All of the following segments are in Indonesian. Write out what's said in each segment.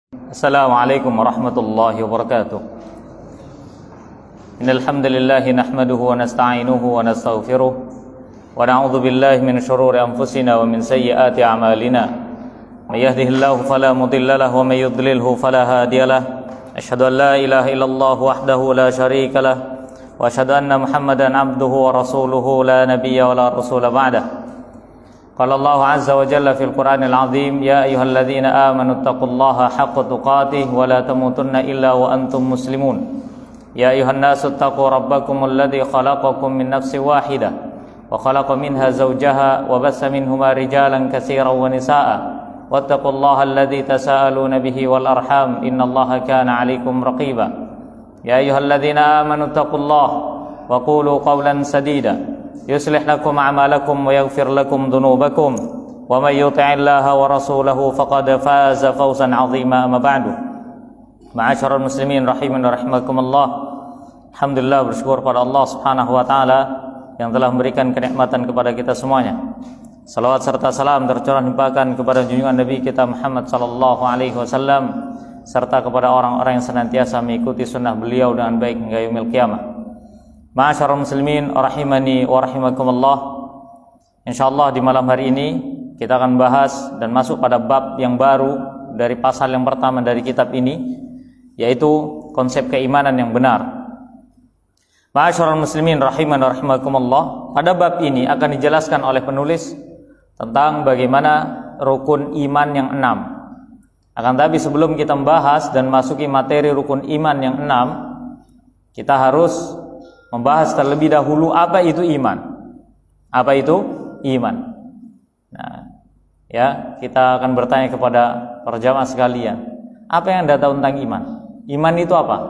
Assalamualaikum warahmatullahi wabarakatuh. Innal hamdalillah nahmaduhu wa nasta'inuhu wa nastaghfiruh wa na'udzu billahi min shururi anfusina wa min sayyiati a'malina. May yahdihillahu fala mudilla lahu wa may yudlilhu fala hadiya lahu. Asyhadu an la ilaha illallah wahdahu la syarika lahu wa asyhadu anna Muhammadan 'abduhu wa rasuluhu la nabiyya wa la rasula ba'dahu. Qala Allah azza wa jalla fil Qur'anil azim, ya ayyuhalladzina amanu taqullaha haqqa tuqatih wa la tamutunna illa wa antum muslimun. Ya ayyuhan nasu taqu rabbakumul ladzi khalaqakum min nafsin wahidah wa khalaqa minha zawjaha wa bassa minhuma rijalan katsiran wa nisaa'a wattaqullaha alladzi tasaaluna bihi wal arham innallaha kana 'alaikum raqiba. Ya ayyuhalladzina amanu taqullaha wa qulu qawlan sadida yuslih lakum a'malakum wa yaghfir lakum dhunubakum wa may yuti'illaha wa rasulahu faqad faza fawzan 'azima. Amma ba'du. Ma'asyiral muslimin rahiman wa rahimakumullah. Alhamdulillah, bersyukur pada Allah Subhanahu wa taala yang telah memberikan kenikmatan kepada kita semuanya. Salawat serta salam tercurah limpahkan kepada junjungan Nabi kita Muhammad sallallahu alaihi wasallam serta kepada orang-orang yang senantiasa mengikuti sunnah beliau dengan baik hingga yaumil qiyamah. Ma'asyiral muslimin rahimani wa rahimakumullah. Insyaallah di malam hari ini kita akan bahas dan masuk pada bab yang baru dari pasal yang pertama dari kitab ini, yaitu konsep keimanan yang benar. Ma'asyiral muslimin rahimani wa rahimakumullah. Pada bab ini akan dijelaskan oleh penulis tentang bagaimana rukun iman yang 6. Akan tapi sebelum kita membahas dan masuki materi rukun iman yang 6, kita harus membahas terlebih dahulu apa itu iman. Apa itu iman? Nah, ya, kita akan bertanya kepada para jamaah sekalian, apa yang Anda tahu tentang iman? Iman itu apa?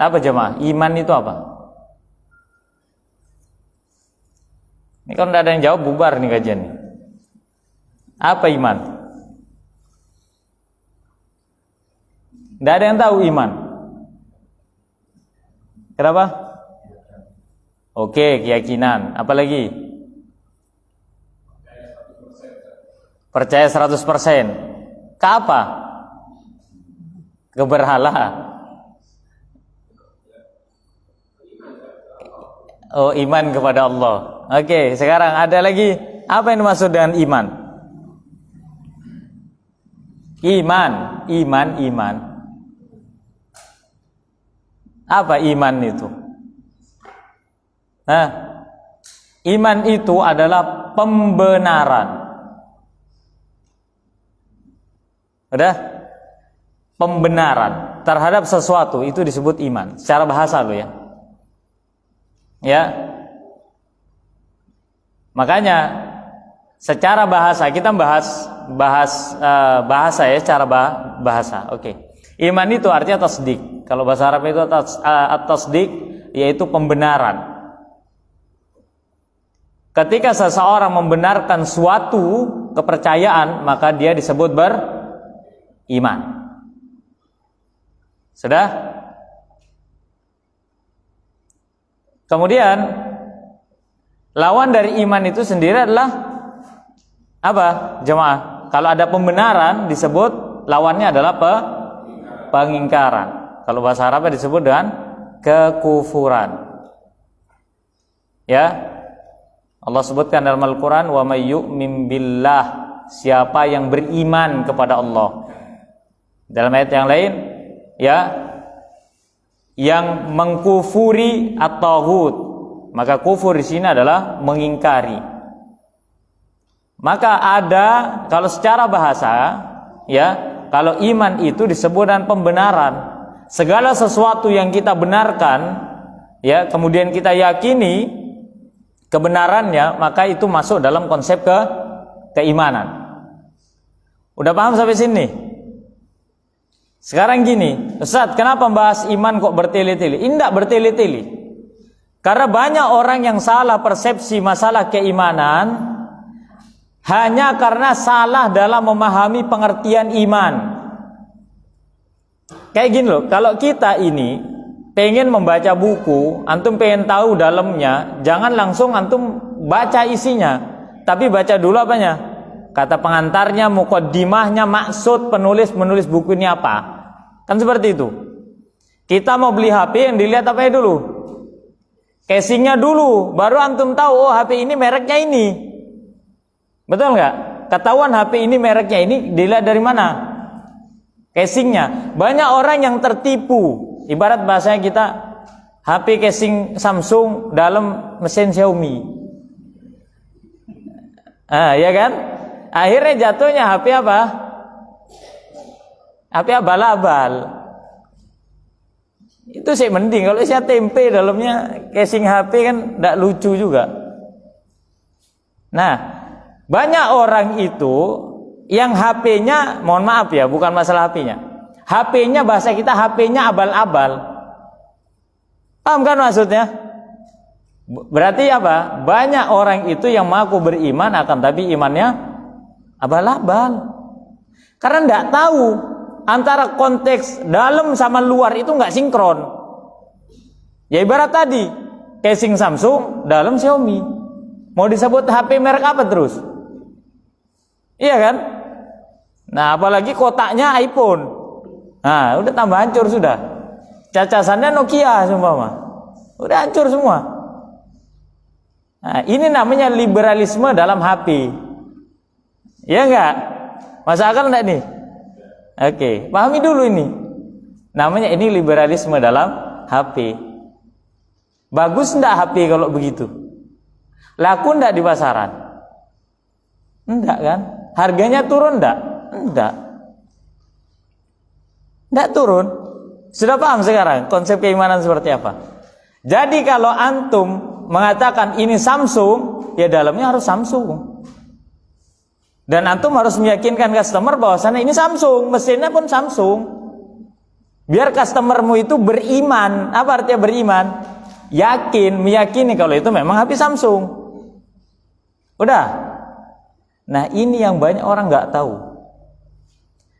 Apa jamaah? Iman itu apa? Ini kalau tidak ada yang jawab bubar nih kajian nih. Apa iman? Tidak ada yang tahu iman. Kenapa? Oke, keyakinan. Apalagi? Percaya 100%. Ke apa? Ke berhala. Oh, iman kepada Allah. Oke, sekarang ada lagi. Apa yang dimaksud dengan iman? Iman. Apa iman itu? Nah, iman itu adalah pembenaran. Udah? Pembenaran terhadap sesuatu itu disebut iman. Secara bahasa lo ya. Ya. Makanya secara bahasa kita bahas bahasa ya, secara bahasa. Oke. Iman itu artinya tasdik. Kalau bahasa Arab itu at-tasdik, yaitu pembenaran. Ketika seseorang membenarkan suatu kepercayaan, maka dia disebut beriman. Sudah? Kemudian lawan dari iman itu sendiri adalah apa? Jemaah, kalau ada pembenaran disebut lawannya adalah pengingkaran. Kalau bahasa Arabnya disebut dengan kekufuran. Ya. Allah sebutkan dalam Al-Quran, wa may yu'min billah, siapa yang beriman kepada Allah. Dalam ayat yang lain, ya, yang mengkufuri at-taghut, maka kufur di sini adalah mengingkari. Maka ada, kalau secara bahasa, ya, kalau iman itu disebut dengan pembenaran. Segala sesuatu yang kita benarkan, ya, kemudian kita yakini kebenarannya, maka itu masuk dalam konsep keimanan. Udah paham sampai sini? Sekarang gini, Ustaz, kenapa membahas iman kok bertele-tele? Tidak bertele-tele. Karena banyak orang yang salah persepsi masalah keimanan hanya karena salah dalam memahami pengertian iman. Kayak gini loh, kalau kita ini pengen membaca buku, antum pengen tahu dalamnya, jangan langsung antum baca isinya, tapi baca dulu apanya? kata pengantarnya, muqaddimahnya, maksud penulis buku ini apa. Kan seperti itu. Kita mau beli HP, yang dilihat apa ya dulu? Casingnya dulu, baru antum tahu, oh HP ini mereknya ini. Betul nggak? Ketahuan HP ini mereknya ini, dilihat dari mana? Casingnya. Banyak orang yang tertipu. Ibarat bahasanya kita, HP casing Samsung dalam mesin Xiaomi. Ya kan? Akhirnya jatuhnya HP apa? HP abal-abal. Itu sih mending. Kalau saya tempe dalamnya casing HP kan tidak lucu juga. Nah, banyak orang itu yang HP-nya, mohon maaf ya, bukan masalah HP-nya. HP-nya, bahasa kita HP-nya abal-abal. Paham kan maksudnya? Berarti apa? Banyak orang itu yang mengaku beriman akan tapi imannya abal-abal. Karena tidak tahu antara konteks dalam sama luar itu nggak sinkron. Ya ibarat tadi, casing Samsung, dalam Xiaomi. Mau disebut HP merek apa terus? Iya kan? Nah, apalagi kotaknya iPhone. Nah, udah tambah hancur sudah. Cacasannya Nokia seumpama. Udah hancur semua. Nah, ini namanya liberalisme dalam HP. Ya enggak? Masuk akal enggak nih? Oke, pahami dulu ini. Namanya ini liberalisme dalam HP. Bagus enggak HP kalau begitu? Laku enggak di pasaran? Enggak kan? Harganya turun enggak? Enggak. Enggak turun. Sudah paham sekarang konsep keimanan seperti apa? Jadi kalau antum mengatakan ini Samsung, ya dalamnya harus Samsung. Dan antum harus meyakinkan customer bahwasannya ini Samsung, mesinnya pun Samsung. Biar customermu itu beriman. Apa artinya beriman? Yakin, meyakini kalau itu memang HP Samsung. Udah. Nah, ini yang banyak orang nggak tahu.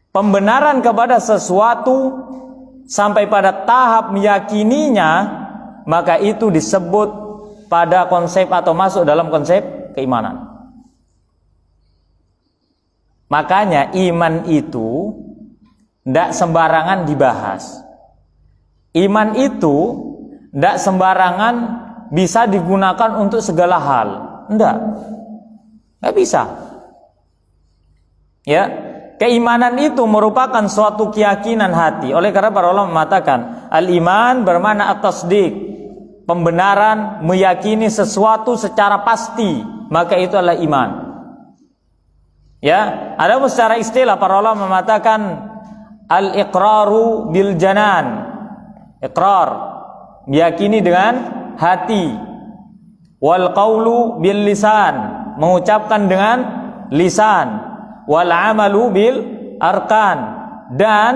Pembenaran kepada sesuatu sampai pada tahap meyakininya, maka itu disebut pada konsep atau masuk dalam konsep keimanan. Makanya iman itu tidak sembarangan dibahas. Iman itu tidak sembarangan bisa digunakan untuk segala hal. Nggak bisa. Ya, keimanan itu merupakan suatu keyakinan hati. Oleh karena para ulama mengatakan al-iman bermakna at-tasdiq, pembenaran, meyakini sesuatu secara pasti, maka itu adalah iman. Ya, ada secara istilah para ulama mengatakan al-iqraru bil janan. Iqrar, meyakini dengan hati. Wal qaulu bil lisan, mengucapkan dengan lisan. Wal amalu bil arkan, dan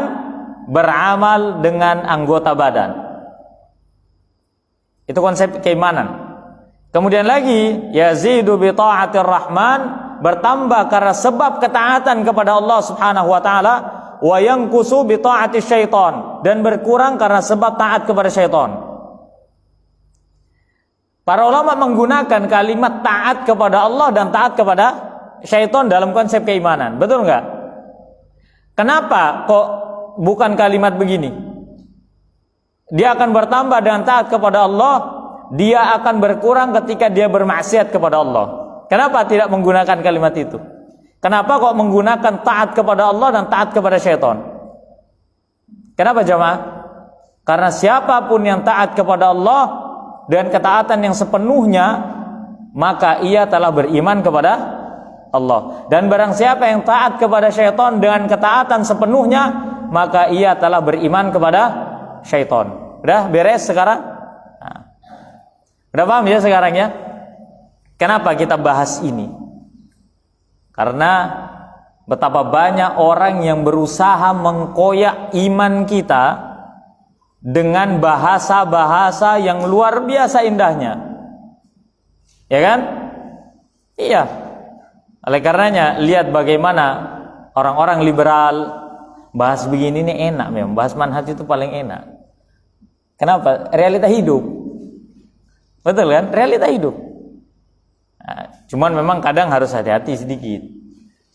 beramal dengan anggota badan. Itu konsep keimanan. Kemudian lagi yazidu bi ta'atir rahman, bertambah karena sebab ketaatan kepada Allah Subhanahu wa taala, wa yanqusu bi ta'ati syaitan, dan berkurang karena sebab taat kepada syaitan. Para ulama menggunakan kalimat taat kepada Allah dan taat kepada syaitan dalam konsep keimanan. Betul enggak? Kenapa kok bukan kalimat begini? Dia akan bertambah dengan taat kepada Allah, dia akan berkurang ketika dia bermaksiat kepada Allah. Kenapa tidak menggunakan kalimat itu? Kenapa kok menggunakan taat kepada Allah dan taat kepada syaitan? Kenapa jemaah? Karena siapapun yang taat kepada Allah dan ketaatan yang sepenuhnya, maka ia telah beriman kepada Allah. Dan barang siapa yang taat kepada syaitan dengan ketaatan sepenuhnya, maka ia telah beriman kepada syaitan. Udah beres sekarang? Nah. Udah paham ya sekarang ya? Kenapa kita bahas ini? Karena betapa banyak orang yang berusaha mengkoyak iman kita dengan bahasa-bahasa yang luar biasa indahnya. Ya kan? Iya. Oleh karenanya lihat bagaimana orang-orang liberal bahas begini ini enak memang, bahas manhaj itu paling enak. Kenapa? Realita hidup. Betul kan? Realita hidup. Nah, cuman memang kadang harus hati-hati sedikit.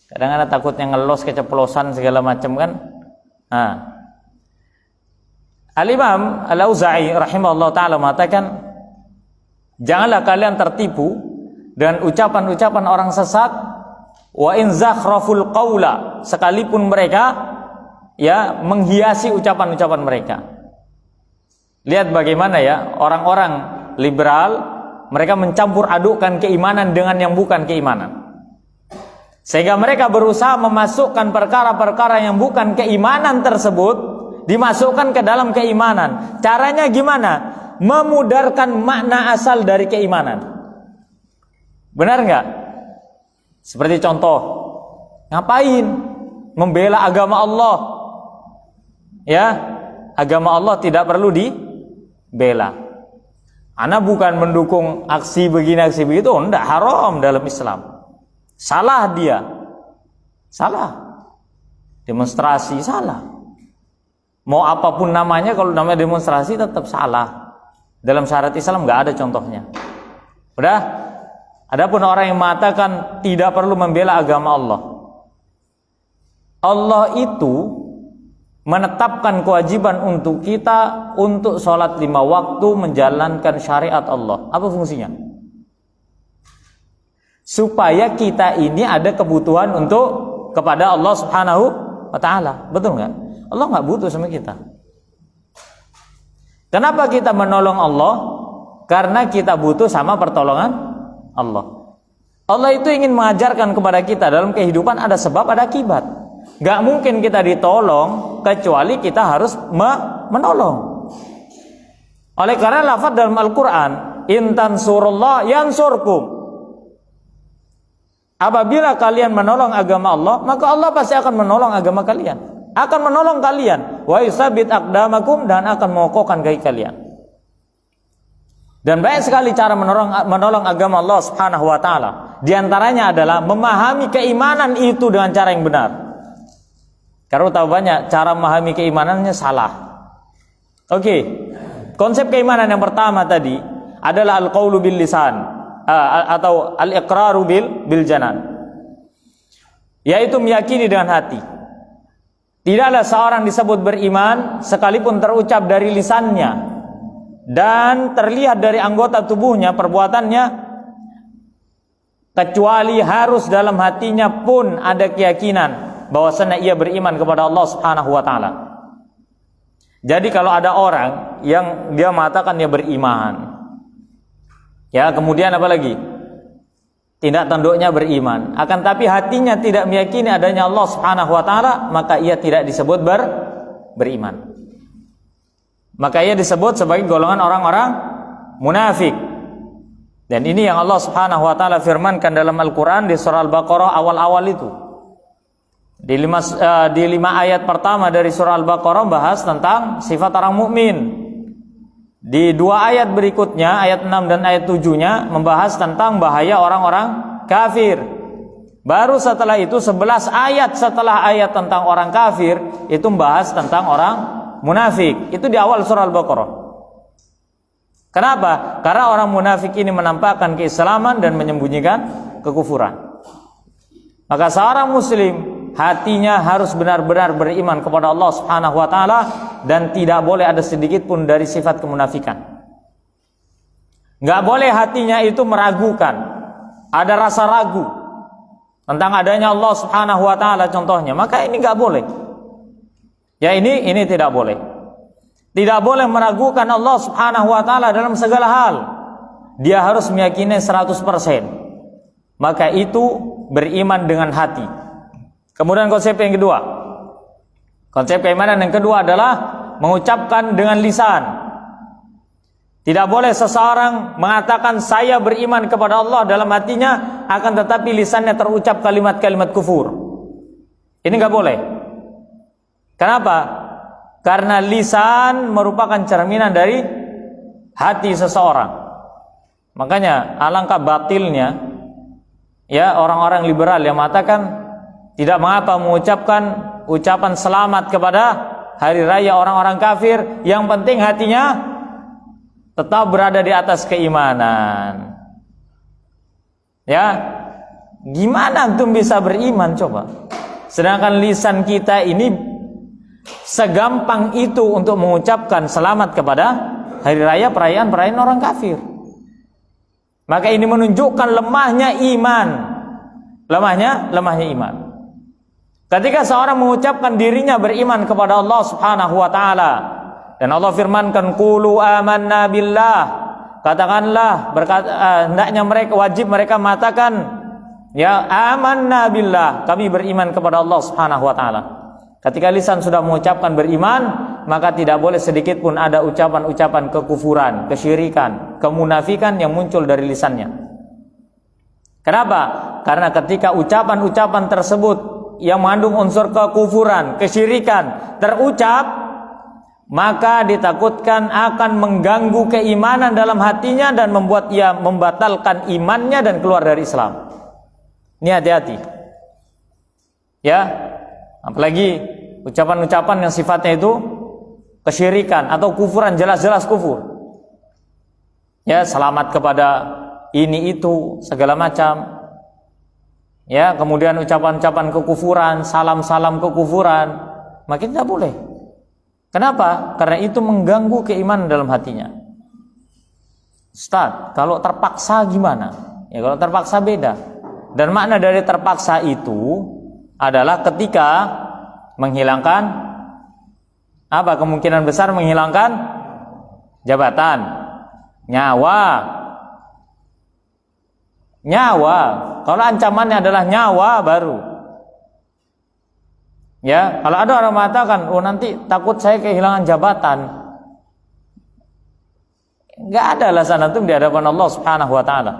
Kadang-kadang takutnya ngelos, keceplosan segala macam kan. Nah, Al-Imam Al-Auza'i rahimahullah ta'ala mengatakan, janganlah kalian tertipu dengan ucapan-ucapan orang sesat, wa in zakhraful qawla, sekalipun mereka ya menghiasi ucapan-ucapan mereka. Lihat bagaimana ya orang-orang liberal, mereka mencampur adukkan keimanan dengan yang bukan keimanan. Sehingga mereka berusaha memasukkan perkara-perkara yang bukan keimanan tersebut dimasukkan ke dalam keimanan. Caranya gimana? Memudarkan makna asal dari keimanan. Benar nggak? Seperti contoh, ngapain membela agama Allah? Ya, agama Allah tidak perlu dibela. Ana bukan mendukung aksi begini aksi begitu, enggak, haram dalam Islam. Salah dia, salah. Demonstrasi salah. Mau apapun namanya, kalau namanya demonstrasi tetap salah. Dalam syariat Islam nggak ada contohnya. Udah. Adapun orang yang mengatakan tidak perlu membela agama Allah, Allah itu menetapkan kewajiban untuk kita untuk sholat 5 waktu, menjalankan syariat Allah. Apa fungsinya? Supaya kita ini ada kebutuhan untuk kepada Allah Subhanahu wa ta'ala. Betul nggak? Allah nggak butuh sama kita. Kenapa kita menolong Allah? Karena kita butuh sama pertolongan Allah. Allah itu ingin mengajarkan kepada kita dalam kehidupan ada sebab, ada akibat. Nggak mungkin kita ditolong kecuali kita harus menolong. Oleh karena lafaz dalam Al-Quran, in tansurullah yansurkum. Apabila kalian menolong agama Allah, maka Allah pasti akan menolong agama kalian, akan menolong kalian. Wa yusabbit aqdamakum, dan akan mengokohkan kaki kalian. Dan banyak sekali cara menolong agama Allah Subhanahu wa ta'ala. Di antaranya adalah memahami keimanan itu dengan cara yang benar. Karena tahu banyak cara memahami keimanannya salah. Oke. Konsep keimanan yang pertama tadi adalah al-qaulu bil lisan, atau al-iqraru bil janan, yaitu meyakini dengan hati. Tidaklah seorang disebut beriman sekalipun terucap dari lisannya dan terlihat dari anggota tubuhnya, perbuatannya, kecuali harus dalam hatinya pun ada keyakinan bahwasanya ia beriman kepada Allah Subhanahu wa ta'ala. Jadi kalau ada orang yang dia mengatakan dia beriman, ya, kemudian apa lagi? Tindak tanduknya beriman, akan tapi hatinya tidak meyakini adanya Allah Subhanahu wa ta'ala, maka ia tidak disebut beriman. Maka ia disebut sebagai golongan orang-orang munafik. Dan ini yang Allah Subhanahu wa ta'ala firmankan dalam Al-Quran di surah Al-Baqarah awal-awal itu. Di 5 ayat pertama dari surah Al-Baqarah bahas tentang sifat orang mukmin. Di 2 ayat berikutnya, ayat 6 dan ayat 7-nya membahas tentang bahaya orang-orang kafir. Baru setelah itu 11 ayat setelah ayat tentang orang kafir itu membahas tentang orang munafik. Itu di awal surah Al-Baqarah. Kenapa? Karena orang munafik ini menampakkan keislaman dan menyembunyikan kekufuran. Maka seorang muslim hatinya harus benar-benar beriman kepada Allah Subhanahu wa ta'ala, dan tidak boleh ada sedikit pun dari sifat kemunafikan. Nggak boleh hatinya itu meragukan, ada rasa ragu tentang adanya Allah Subhanahu wa ta'ala contohnya, maka ini nggak boleh. Ya, ini tidak boleh. Tidak boleh meragukan Allah Subhanahu wa ta'ala dalam segala hal. Dia harus meyakini 100%. Maka itu beriman dengan hati. Kemudian konsep yang kedua, konsep keimanan yang kedua adalah mengucapkan dengan lisan. Tidak boleh seseorang mengatakan saya beriman kepada Allah dalam hatinya, akan tetapi lisannya terucap kalimat-kalimat kufur. Ini nggak boleh. Kenapa? Karena lisan merupakan cerminan dari hati seseorang. Makanya alangkah batilnya ya orang-orang liberal yang mengatakan tidak mengapa mengucapkan ucapan selamat kepada hari raya orang-orang kafir, yang penting hatinya tetap berada di atas keimanan. Ya, Gimana antum bisa beriman coba? Sedangkan lisan kita ini segampang itu untuk mengucapkan selamat kepada hari raya perayaan orang kafir. Maka ini menunjukkan lemahnya iman. Lemahnya iman. Ketika seorang mengucapkan dirinya beriman kepada Allah Subhanahu wa taala, dan Allah firmankan qulu amanna billah, katakanlah hendaknya mereka wajib mereka mengatakan ya amanna billah, kami beriman kepada Allah Subhanahu wa taala. Ketika lisan sudah mengucapkan beriman, maka tidak boleh sedikit pun ada ucapan-ucapan kekufuran, kesyirikan, kemunafikan yang muncul dari lisannya. Kenapa? Karena ketika ucapan-ucapan tersebut yang mengandung unsur kekufuran, kesyirikan terucap, maka ditakutkan akan mengganggu keimanan dalam hatinya dan membuat ia membatalkan imannya dan keluar dari Islam. Ini hati-hati. Ya, apalagi ucapan-ucapan yang sifatnya itu kesyirikan atau kufuran, jelas-jelas kufur. Ya, selamat kepada ini itu segala macam. Ya, kemudian ucapan-ucapan kekufuran, salam-salam kekufuran, makin tidak boleh. Kenapa? Karena itu mengganggu keimanan dalam hatinya. Ustaz, kalau terpaksa gimana? Ya, kalau terpaksa beda. Dan makna dari terpaksa itu adalah ketika menghilangkan apa? Kemungkinan besar menghilangkan jabatan, nyawa. Kalau ancamannya adalah nyawa baru. Ya, kalau ada orang mengatakan, "Oh, nanti takut saya kehilangan jabatan." Enggak ada alasan antum di hadapan Allah Subhanahu wa taala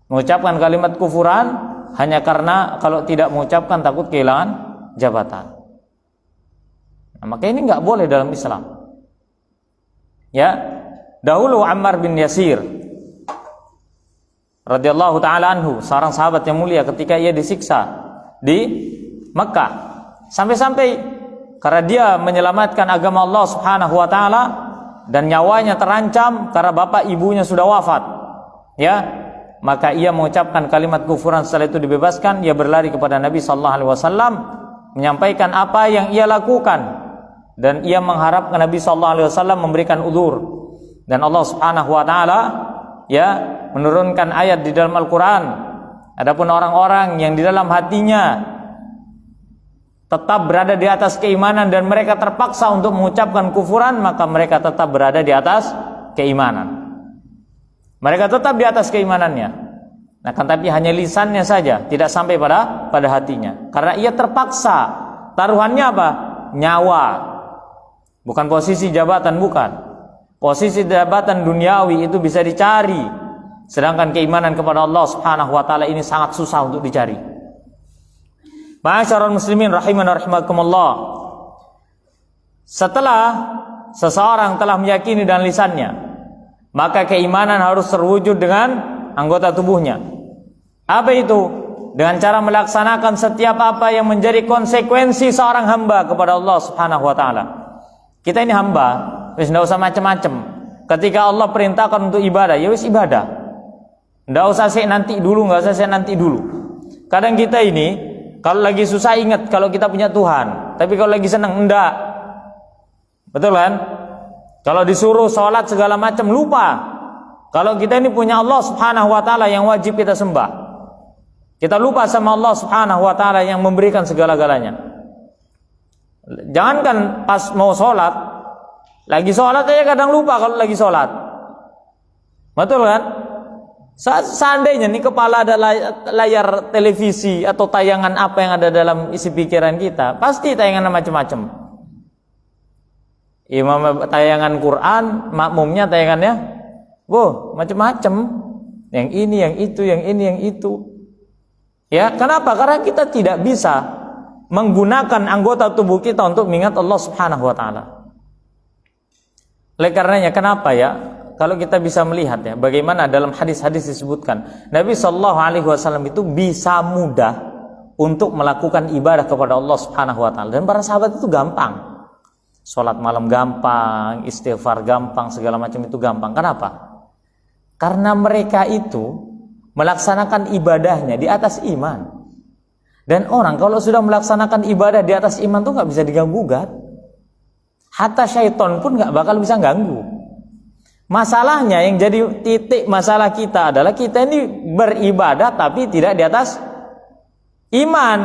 mengucapkan kalimat kufuran hanya karena kalau tidak mengucapkan takut kehilangan jabatan. Nah, maka ini enggak boleh dalam Islam. Ya, dahulu Ammar bin Yasir radhiyallahu taala anhu, seorang sahabat yang mulia, ketika ia disiksa di Mekah, sampai-sampai karena dia menyelamatkan agama Allah Subhanahu wa taala dan nyawanya terancam karena bapak ibunya sudah wafat, ya, maka ia mengucapkan kalimat kufuran. Setelah itu dibebaskan, ia berlari kepada Nabi sallallahu alaihi wasallam menyampaikan apa yang ia lakukan, dan ia mengharapkan Nabi sallallahu alaihi wasallam memberikan udzur. Dan Allah Subhanahu wa taala ya menurunkan ayat di dalam Al-Qur'an, adapun orang-orang yang di dalam hatinya tetap berada di atas keimanan dan mereka terpaksa untuk mengucapkan kufuran, maka mereka tetap berada di atas keimanan. Mereka tetap di atas keimanannya. Nah, kan tapi hanya lisannya saja, tidak sampai pada hatinya. Karena ia terpaksa. Taruhannya apa? Nyawa. Bukan posisi jabatan, bukan. Posisi jabatan duniawi itu bisa dicari. Sedangkan keimanan kepada Allah Subhanahu wa taala ini sangat susah untuk dicari. Ma'asyiral muslimin rahiman wa rahimakumullah. Setelah seseorang telah meyakini dengan lisannya, maka keimanan harus terwujud dengan anggota tubuhnya. Apa itu? Dengan cara melaksanakan setiap apa yang menjadi konsekuensi seorang hamba kepada Allah Subhanahu wa taala. Kita ini hamba, wis enggak usah macam-macam. Ketika Allah perintahkan untuk ibadah, ya wis ibadah. Enggak usah saya nanti dulu, enggak usah saya nanti dulu. Kadang kita ini kalau lagi susah ingat kalau kita punya Tuhan, tapi kalau lagi senang enggak. Betul kan? Kalau disuruh sholat segala macam lupa. Kalau kita ini punya Allah Subhanahu wa taala yang wajib kita sembah, kita lupa sama Allah Subhanahu wa taala yang memberikan segala-galanya. Jangankan pas mau sholat, lagi sholat aja kadang lupa kalau lagi sholat. Betul kan? Seandainya nih kepala ada layar televisi atau tayangan apa yang ada dalam isi pikiran kita, pasti tayangan macam-macam. Imam tayangan Quran, makmumnya tayangannya, macam-macam. Yang ini, yang itu, yang ini, yang itu. Ya, kenapa? Karena kita tidak bisa menggunakan anggota tubuh kita untuk mengingat Allah Subhanahu wa taala. Oleh karenanya, kenapa ya? Kalau kita bisa melihat ya, bagaimana dalam hadis-hadis disebutkan, Nabi sallallahu alaihi wasallam itu bisa mudah untuk melakukan ibadah kepada Allah Subhanahu wa taala, dan para sahabat itu gampang. Salat malam gampang, istighfar gampang, segala macam itu gampang. Kenapa? Karena mereka itu melaksanakan ibadahnya di atas iman. Dan orang kalau sudah melaksanakan ibadah di atas iman tuh nggak bisa diganggu-gugat. Hatta syaitan pun nggak bakal bisa ganggu. Masalahnya yang jadi titik masalah kita adalah kita ini beribadah tapi tidak di atas iman.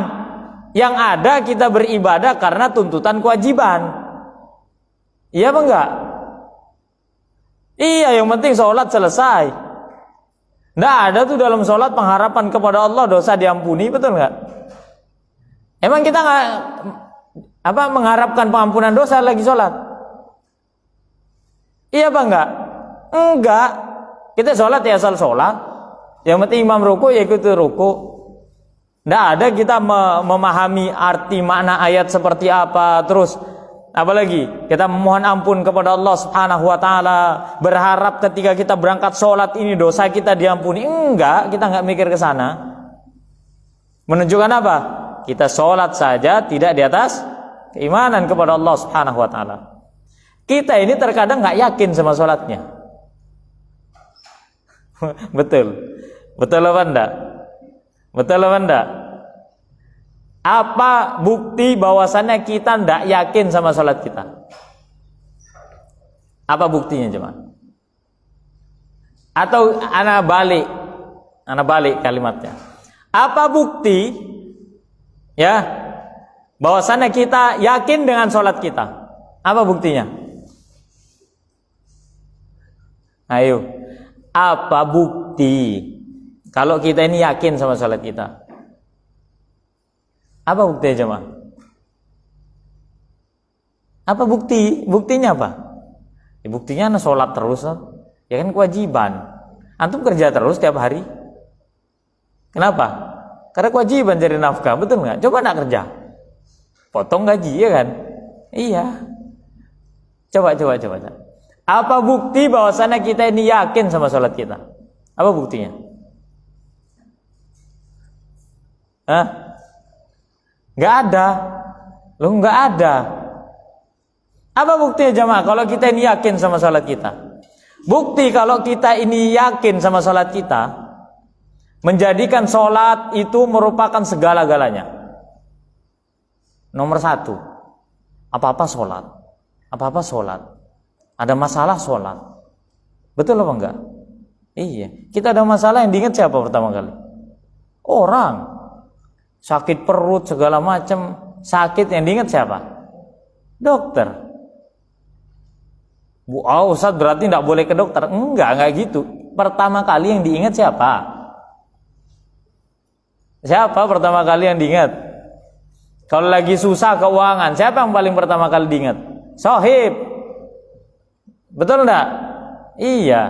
Yang ada kita beribadah karena tuntutan kewajiban. Iya apa enggak? Iya, yang penting sholat selesai. Nggak ada tuh dalam sholat pengharapan kepada Allah dosa diampuni, betul nggak? Emang kita nggak mengharapkan pengampunan dosa lagi sholat? Iya apa enggak? Enggak. Kita sholat ya asal sholat. Yang penting imam ruku ya ikut ruku. Nggak ada kita memahami arti makna ayat seperti apa. Terus apalagi kita memohon ampun kepada Allah Subhanahu wa taala, berharap ketika kita berangkat sholat ini dosa kita diampuni. Enggak, kita nggak mikir ke sana. Menunjukkan apa? Kita sholat saja tidak di atas keimanan kepada Allah Subhanahu wa taala. Kita ini terkadang nggak yakin sama sholatnya. Betul apa enggak? Betul apa enggak? Apa bukti bahwasannya kita enggak yakin sama sholat kita? Apa buktinya jemaah? Atau ana balik kalimatnya. Apa bukti ya bahwasannya kita yakin dengan sholat kita? Apa buktinya? Ayo, apa bukti kalau kita ini yakin sama sholat kita? Apa buktinya jemaah? Apa bukti? Buktinya apa? Ya, buktinya anak sholat terus, ya kan kewajiban. Antum kerja terus tiap hari. Kenapa? Karena kewajiban cari nafkah, betul nggak? Coba nak kerja, potong gaji, ya kan? Iya. Coba. Apa bukti bahwasannya kita ini yakin sama sholat kita? Apa buktinya? Nggak ada. Loh, nggak ada. Apa buktinya jamaah kalau kita ini yakin sama sholat kita? Bukti kalau kita ini yakin sama sholat kita, menjadikan sholat itu merupakan segala-galanya. Nomor 1, apa-apa sholat. Ada masalah sholat. Betul apa enggak? Iya. Kita ada masalah yang diingat siapa pertama kali? Orang. Sakit perut segala macam sakit yang diingat siapa? Dokter. Ustaz berarti tidak boleh ke dokter? Enggak gitu. Pertama kali yang diingat siapa? Siapa pertama kali yang diingat? Kalau lagi susah keuangan, siapa yang paling pertama kali diingat? Sohib. Betul enggak? Iya.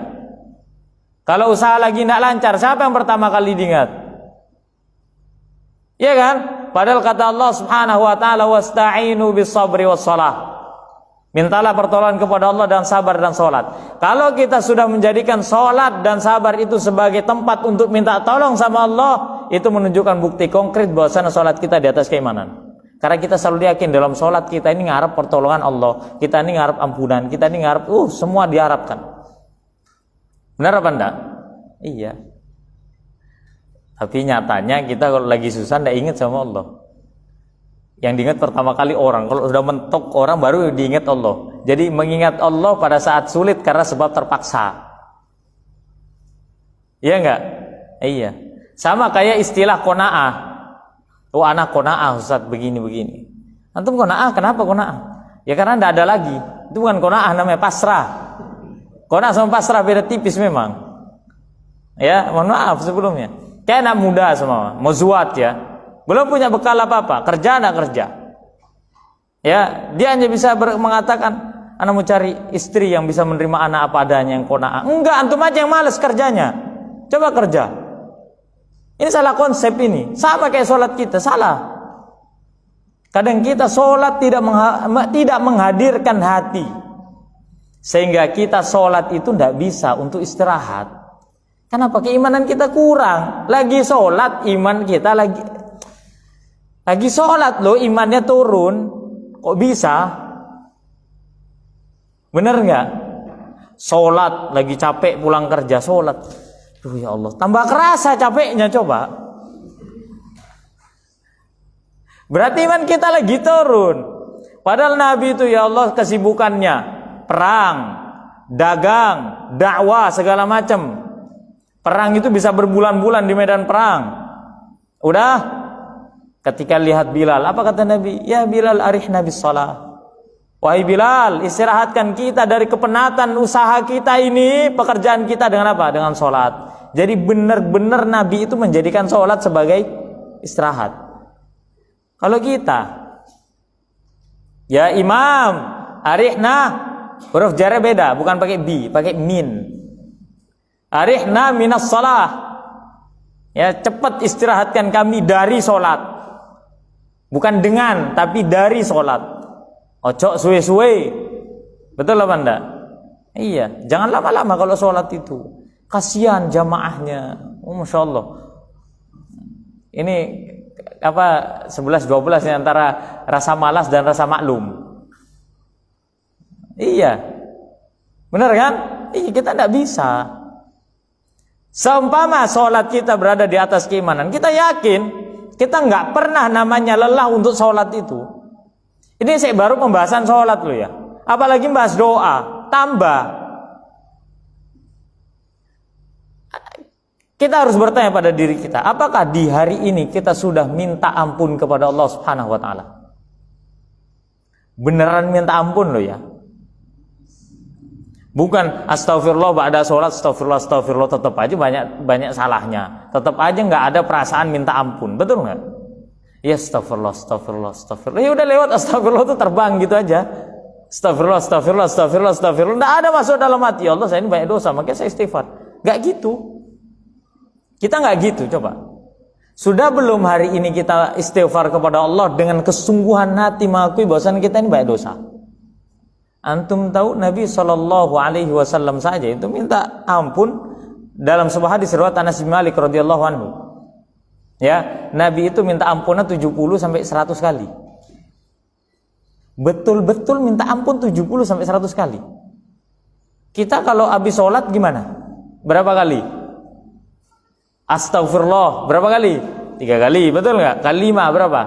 Kalau usaha lagi tidak lancar, siapa yang pertama kali diingat? Iya kan? Padahal kata Allah Subhanahu wa taala, wasta'inu bis-sabri was-shalah. Mintalah pertolongan kepada Allah dan sabar dan salat. Kalau kita sudah menjadikan salat dan sabar itu sebagai tempat untuk minta tolong sama Allah, itu menunjukkan bukti konkret bahwasanya salat kita di atas keimanan. Karena kita selalu yakin dalam salat kita ini ngarep pertolongan Allah, kita ini ngarep ampunan, kita ini ngarep semua diharapkan. Benar apa enggak? Iya. Tapi nyatanya kita kalau lagi susah tidak ingat sama Allah. Yang diingat pertama kali orang. Kalau sudah mentok orang baru diingat Allah. Jadi mengingat Allah pada saat sulit karena sebab terpaksa. Iya enggak? Iya. Sama kayak istilah qanaah. Oh anak qanaah Ustaz begini-begini. Antum qanaah, kenapa qanaah? Ya karena tidak ada lagi. Itu bukan qanaah, namanya pasrah. Qanaah sama pasrah beda tipis memang. Ya, mohon maaf sebelumnya. Kayak anak muda semua, mau zuat ya, belum punya bekal apa-apa, kerja enggak kerja. Ya, dia hanya bisa mengatakan, anak mau cari istri yang bisa menerima anak apa adanya yang qanaah. Enggak, antum aja yang malas kerjanya. Coba kerja. Ini salah konsep ini. Sama kayak sholat kita, salah. Kadang kita sholat tidak menghadirkan hati. Sehingga kita sholat itu tidak bisa untuk istirahat. Kenapa? Keimanan kita kurang. Lagi sholat, iman kita lagi sholat loh, imannya turun. Kok bisa? Bener nggak? Sholat, lagi capek pulang kerja, sholat. Duh ya Allah, tambah kerasa capeknya coba. Berarti iman kita lagi turun. Padahal Nabi itu ya Allah kesibukannya perang, dagang, dakwah segala macam. Perang itu bisa berbulan-bulan di medan perang. Udah, ketika lihat Bilal, apa kata Nabi? Ya Bilal, arihna bis shalah. Wahai Bilal, istirahatkan kita dari kepenatan usaha kita ini, pekerjaan kita dengan apa? Dengan sholat. Jadi benar-benar Nabi itu menjadikan sholat sebagai istirahat. Kalau kita, ya Imam, arihna, huruf jarnya beda, bukan pakai bi, pakai min. Arihna minas shalah. Ya, cepat istirahatkan kami dari sholat. Bukan dengan, tapi dari sholat. Ojo suwe-suwe. Betul apa enggak? Iya, jangan lama-lama kalau sholat itu. Kasihan jamaahnya. Masya Allah. Ini apa 11-12 antara rasa malas dan rasa maklum. Iya. Benar kan? Iya, kita enggak bisa. Seumpama sholat kita berada di atas keimanan, kita yakin kita enggak pernah namanya lelah untuk sholat itu. Ini saya baru pembahasan sholat loh ya. Apalagi bahas doa, tambah. Kita harus bertanya pada diri kita, apakah di hari ini kita sudah minta ampun kepada Allah Subhanahu wa taala? Beneran minta ampun loh ya. Bukan astagfirullah ba'da sholat, astagfirullah, tetap aja banyak salahnya. Tetap aja nggak ada perasaan minta ampun, betul nggak? Ya astagfirullah. Ya udah lewat astagfirullah itu terbang gitu aja. Astagfirullah. Nggak ada masuk dalam hati. Ya Allah, saya ini banyak dosa, makanya saya istighfar. Nggak gitu. Kita nggak gitu, coba. Sudah belum hari ini kita istighfar kepada Allah dengan kesungguhan hati mengakui bahwasan kita ini banyak dosa? Antum tahu Nabi SAW saja itu minta ampun dalam sebuah hadis riwayat Anas bin Malik radhiyallahu anhu. Ya, Nabi itu minta ampunan 70 sampai 100 kali. Betul-betul minta ampun 70 sampai 100 kali. Kita kalau habis sholat gimana? Berapa kali? Astagfirullah, berapa kali? 3 kali, betul nggak? Kali 5 berapa?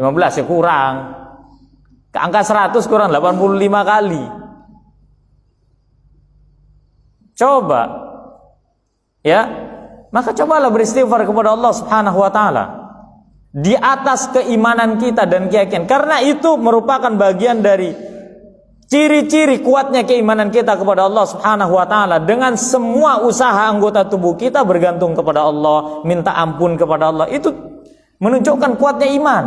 15 ya kurang. Ke angka 100 kurang 85 kali. Coba. Ya. Maka cobalah beristighfar kepada Allah Subhanahu wa taala di atas keimanan kita dan keyakinan. Karena itu merupakan bagian dari ciri-ciri kuatnya keimanan kita kepada Allah Subhanahu wa taala. Dengan semua usaha anggota tubuh kita bergantung kepada Allah, minta ampun kepada Allah. Itu menunjukkan kuatnya iman.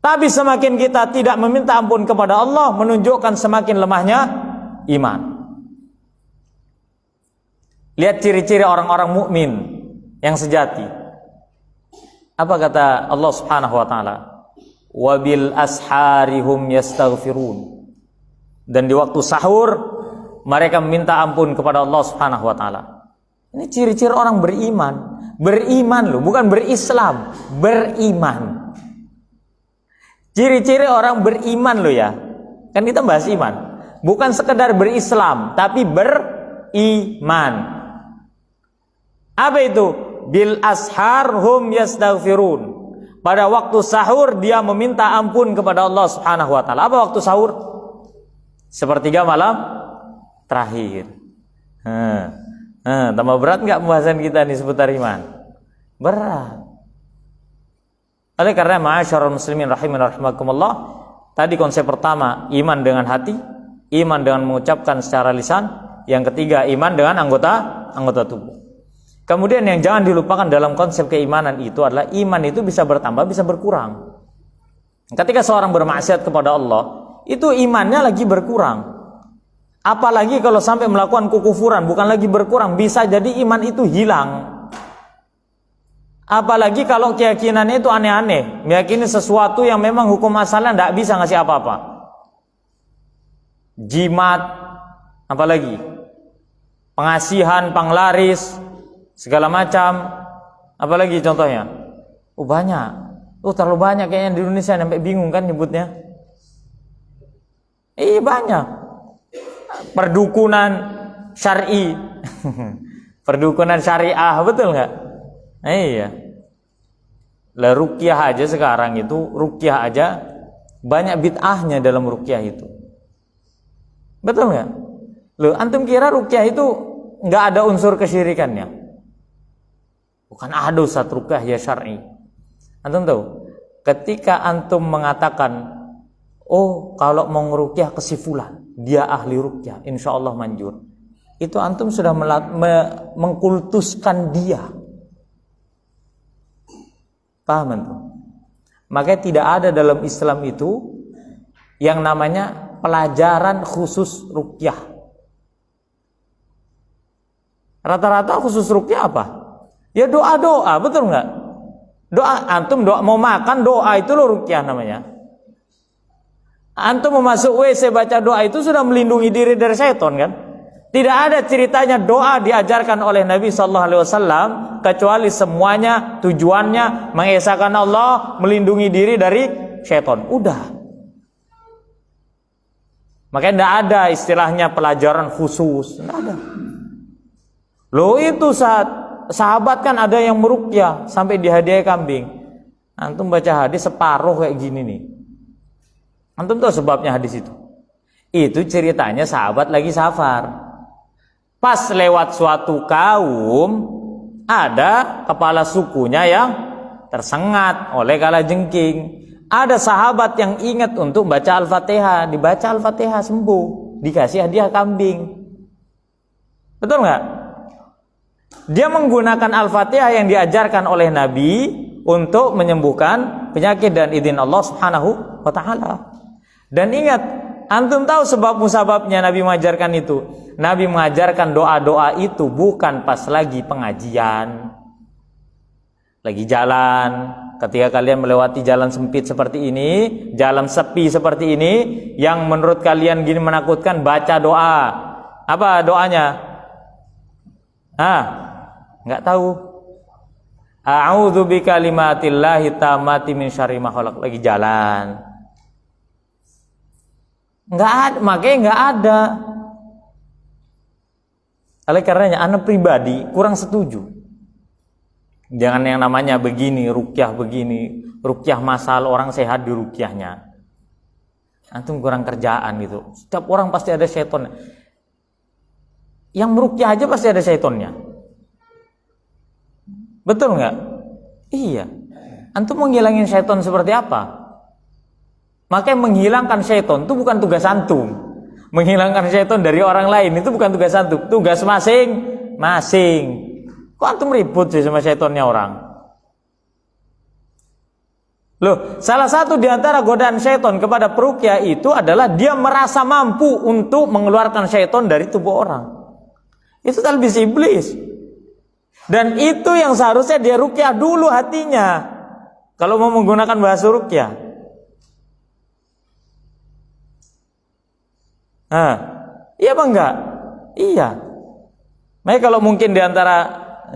Tapi semakin kita tidak meminta ampun kepada Allah, menunjukkan semakin lemahnya iman. Lihat ciri-ciri orang-orang mukmin yang sejati. Apa kata Allah Subhanahu wa taala? Wabil asharihum yastaghfirun. Dan di waktu sahur mereka meminta ampun kepada Allah Subhanahu wa taala. Ini ciri-ciri orang beriman. Beriman loh, bukan berislam, beriman. Ciri-ciri orang beriman loh ya. Kan kita bahas iman. Bukan sekedar berislam, tapi beriman. Apa itu? Bil ashar hum yastaghfirun. Pada waktu sahur dia meminta ampun kepada Allah Subhanahu wa taala. Apa waktu sahur? Sepertiga malam terakhir. Tambah berat enggak pembahasan kita nih seputar iman? Berat. Oleh karena ma'asyiral muslimin rahimakumullah, tadi konsep pertama iman dengan hati, iman dengan mengucapkan secara lisan, yang ketiga iman dengan anggota tubuh. Kemudian yang jangan dilupakan dalam konsep keimanan itu adalah iman itu bisa bertambah, bisa berkurang. Ketika seorang bermaksiat kepada Allah, itu imannya lagi berkurang. Apalagi kalau sampai melakukan kekufuran, bukan lagi berkurang, bisa jadi iman itu hilang. Apalagi kalau keyakinannya itu aneh-aneh, meyakini sesuatu yang memang hukum asalnya tidak bisa ngasih apa-apa. Jimat, apalagi pengasihan, penglaris, segala macam. Apalagi contohnya? Banyak. Terlalu banyak kayaknya di Indonesia, sampai bingung kan nyebutnya. Banyak. Perdukunan syar'i. Perdukunan syariah, betul nggak? Iya. Lah ruqyah aja sekarang itu, ruqyah aja banyak bid'ahnya dalam ruqyah itu. Betul nggak? Loh, antum kira ruqyah itu nggak ada unsur kesyirikannya? Bukan ada Ustaz ruqyah ya syar'i. Antum tahu? Ketika antum mengatakan, oh kalau mau ngeruqyah ke si fulan, dia ahli ruqyah, insya Allah manjur. Itu antum sudah mengkultuskan dia. Paham antum? Makanya tidak ada dalam Islam itu yang namanya pelajaran khusus ruqyah. Rata-rata khusus ruqyah apa? Ya doa-doa, betul nggak? Doa, antum doa mau makan doa itu loh ruqyah namanya. Antum mau masuk WC baca doa itu sudah melindungi diri dari setan kan? Tidak ada ceritanya doa diajarkan oleh Nabi sallallahu alaihi wasallam kecuali semuanya tujuannya mengesahkan Allah, melindungi diri dari setan. Udah. Makanya tidak ada istilahnya pelajaran khusus, tidak ada. Loh itu sahabat kan ada yang meruqyah sampai dihadiahi kambing. Antum baca hadis separuh kayak gini nih. Antum tahu sebabnya hadis itu? Itu ceritanya sahabat lagi safar. Pas lewat suatu kaum, ada kepala sukunya yang tersengat oleh kalajengking. Ada sahabat yang ingat untuk baca Al-Fatihah, dibaca Al-Fatihah sembuh, dikasih hadiah kambing. Betul nggak? Dia menggunakan Al-Fatihah yang diajarkan oleh Nabi untuk menyembuhkan penyakit dan izin Allah Subhanahu wa taala. Dan ingat, antum tahu sebab musababnya Nabi mengajarkan itu. Nabi mengajarkan doa-doa itu bukan pas lagi pengajian, lagi jalan. Ketika kalian melewati jalan sempit seperti ini, jalan sepi seperti ini, yang menurut kalian gini menakutkan, baca doa. Apa doanya? Nggak tahu. A'udzu bikalimatillahi tammati min syarri ma khalaq. Lagi jalan. Nggak ada, makanya nggak ada. Oleh karenanya anak pribadi kurang setuju. Jangan yang namanya begini, ruqyah begini, ruqyah masal orang sehat di ruqyahnya. Antum kurang kerjaan gitu. Setiap orang pasti ada syaitan. Yang meruqyah aja pasti ada syaitannya. Betul nggak? Iya. Antum menghilangin syaitan seperti apa? Makanya menghilangkan syaitan itu bukan tugas antum. Menghilangkan syaitan dari orang lain itu bukan tugas antum, tugas masing-masing. Kok antum ribut sih sama syaitannya orang? Loh, salah satu di antara godaan syaitan kepada peruqyah itu adalah dia merasa mampu untuk mengeluarkan syaitan dari tubuh orang. Itu talbis iblis. Dan itu yang seharusnya dia ruqyah dulu hatinya. Kalau mau menggunakan bahasa ruqyah. Iya apa enggak? Iya. Makanya kalau mungkin di antara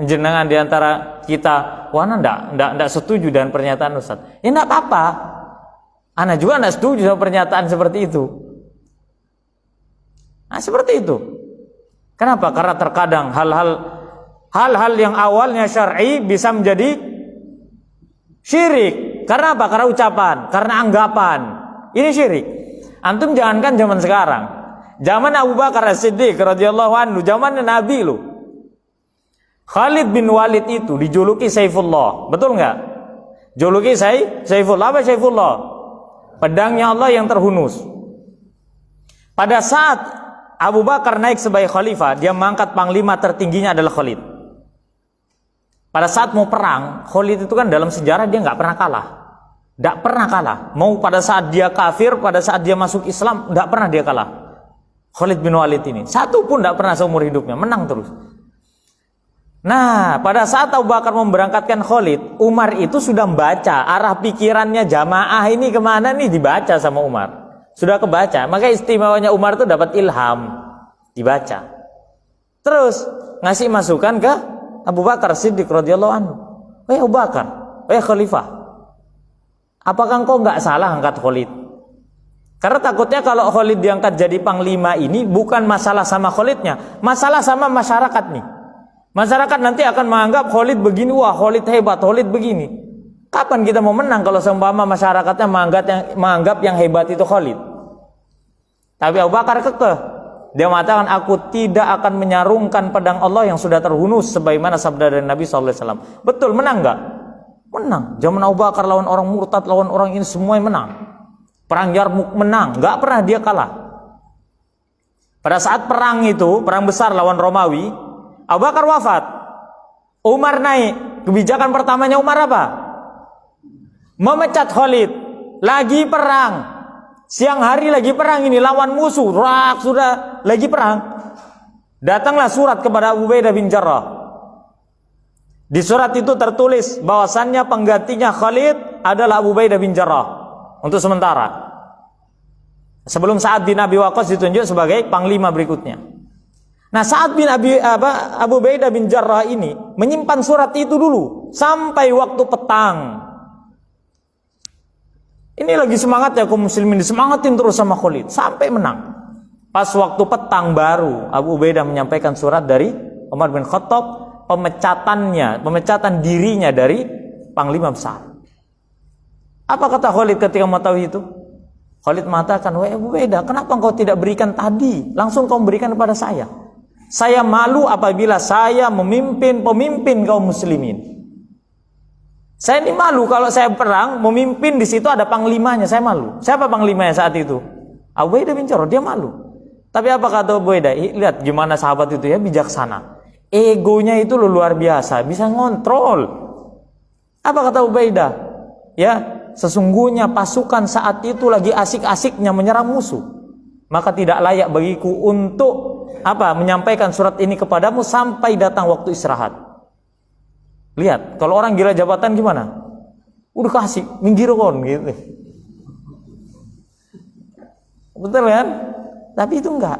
jenengan, di antara kita, wah enggak setuju dengan pernyataan Ustaz. Ya enggak apa-apa. Ana juga enggak setuju sama pernyataan seperti itu. Nah, seperti itu. Kenapa? Karena terkadang hal-hal yang awalnya syar'i bisa menjadi syirik. Karena apa? Karena ucapan, karena anggapan. Ini syirik. Antum jangankan zaman sekarang. Zaman Abu Bakar As-Siddiq radhiyallahu anhu, zaman Nabi lu. Khalid bin Walid itu dijuluki Saifullah, betul nggak? Juluki Saifullah, apa Saifullah? Pedangnya Allah yang terhunus. Pada saat Abu Bakar naik sebagai khalifah, dia mengangkat panglima tertingginya adalah Khalid. Pada saat mau perang, Khalid itu kan dalam sejarah dia nggak pernah kalah. Nggak pernah kalah. Mau pada saat dia kafir, pada saat dia masuk Islam, nggak pernah dia kalah. Khalid bin Walid ini satu pun tidak pernah seumur hidupnya, menang terus. Nah, pada saat Abu Bakar memberangkatkan Khalid, Umar itu sudah membaca arah pikirannya jamaah ini kemana nih, dibaca sama Umar. Sudah kebaca, maka istimewanya Umar itu dapat ilham, dibaca. Terus ngasih masukan ke Abu Bakar Siddiq radhiyallahu anhu. Abu Bakar, Khalifah, apakah engkau nggak salah angkat Khalid? Karena takutnya kalau Khalid diangkat jadi panglima ini bukan masalah sama Khalidnya, masalah sama masyarakat nih. Masyarakat nanti akan menganggap Khalid begini, wah Khalid hebat, Khalid begini. Kapan kita mau menang kalau seumpama masyarakatnya menganggap yang hebat itu Khalid? Tapi Abu Bakar kekeh. Dia mengatakan, aku tidak akan menyarungkan pedang Allah yang sudah terhunus sebagaimana sabda dari Nabi SAW. Betul, menang enggak? Menang. Zaman Abu Bakar lawan orang murtad, lawan orang ini semuanya menang. Perang Yarmuk menang, enggak pernah dia kalah. Pada saat perang itu, perang besar lawan Romawi, Abu Bakar wafat, Umar naik. Kebijakan pertamanya Umar apa? Memecat Khalid. Lagi perang. Siang hari lagi perang ini lawan musuh. Sudah lagi perang. Datanglah surat kepada Abu Ubaidah bin Jarrah. Di surat itu tertulis bahwasannya penggantinya Khalid adalah Abu Ubaidah bin Jarrah untuk sementara. Sebelum Sa'ad bin Abi Waqqas ditunjuk sebagai panglima berikutnya. Nah, Sa'ad bin Abu Ubaidah bin Jarrah ini menyimpan surat itu dulu sampai waktu petang. Ini lagi semangat ya kaum muslimin, disemangatin terus sama Khalid sampai menang. Pas waktu petang baru Abu Ubaidah menyampaikan surat dari Umar bin Khattab, pemecatan dirinya dari panglima besar. Apa kata Khalid ketika mengetahui itu? Khalid mengatakan, "Wahai Abu Ubaidah, kenapa engkau tidak berikan tadi? Langsung kau berikan kepada saya. Saya malu apabila saya memimpin pemimpin kaum muslimin. Saya ini malu kalau saya perang memimpin, di situ ada panglimanya, saya malu. Siapa panglimanya saat itu? Abu Ubaidah bin Jarrah, dia malu. Tapi apa kata Abu Ubaidah? Lihat gimana sahabat itu ya, bijaksana. Egonya itu luar biasa, bisa ngontrol. Apa kata Abu Ubaidah? Ya, sesungguhnya pasukan saat itu lagi asik-asiknya menyerang musuh. Maka tidak layak bagiku untuk menyampaikan surat ini kepadamu sampai datang waktu istirahat. Lihat, kalau orang gila jabatan gimana? Udah kasih, minggir kon gitu. Betul kan? Tapi itu enggak.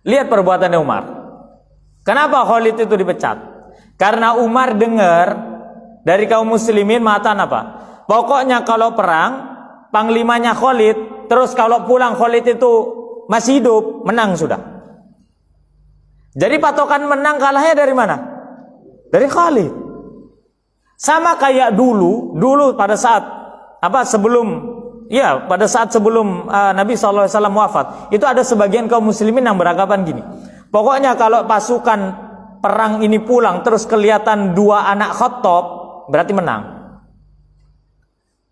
Lihat perbuatannya Umar. Kenapa Khalid itu dipecat? Karena Umar dengar dari kaum muslimin mengatakan apa? Pokoknya kalau perang, panglimanya Khalid, terus kalau pulang Khalid itu masih hidup, menang sudah. Jadi patokan menang kalahnya dari mana? Dari Khalid. Sama kayak dulu pada saat pada saat sebelum Nabi SAW wafat, itu ada sebagian kaum muslimin yang beranggapan gini. Pokoknya kalau pasukan perang ini pulang terus kelihatan dua anak Khattab, berarti menang.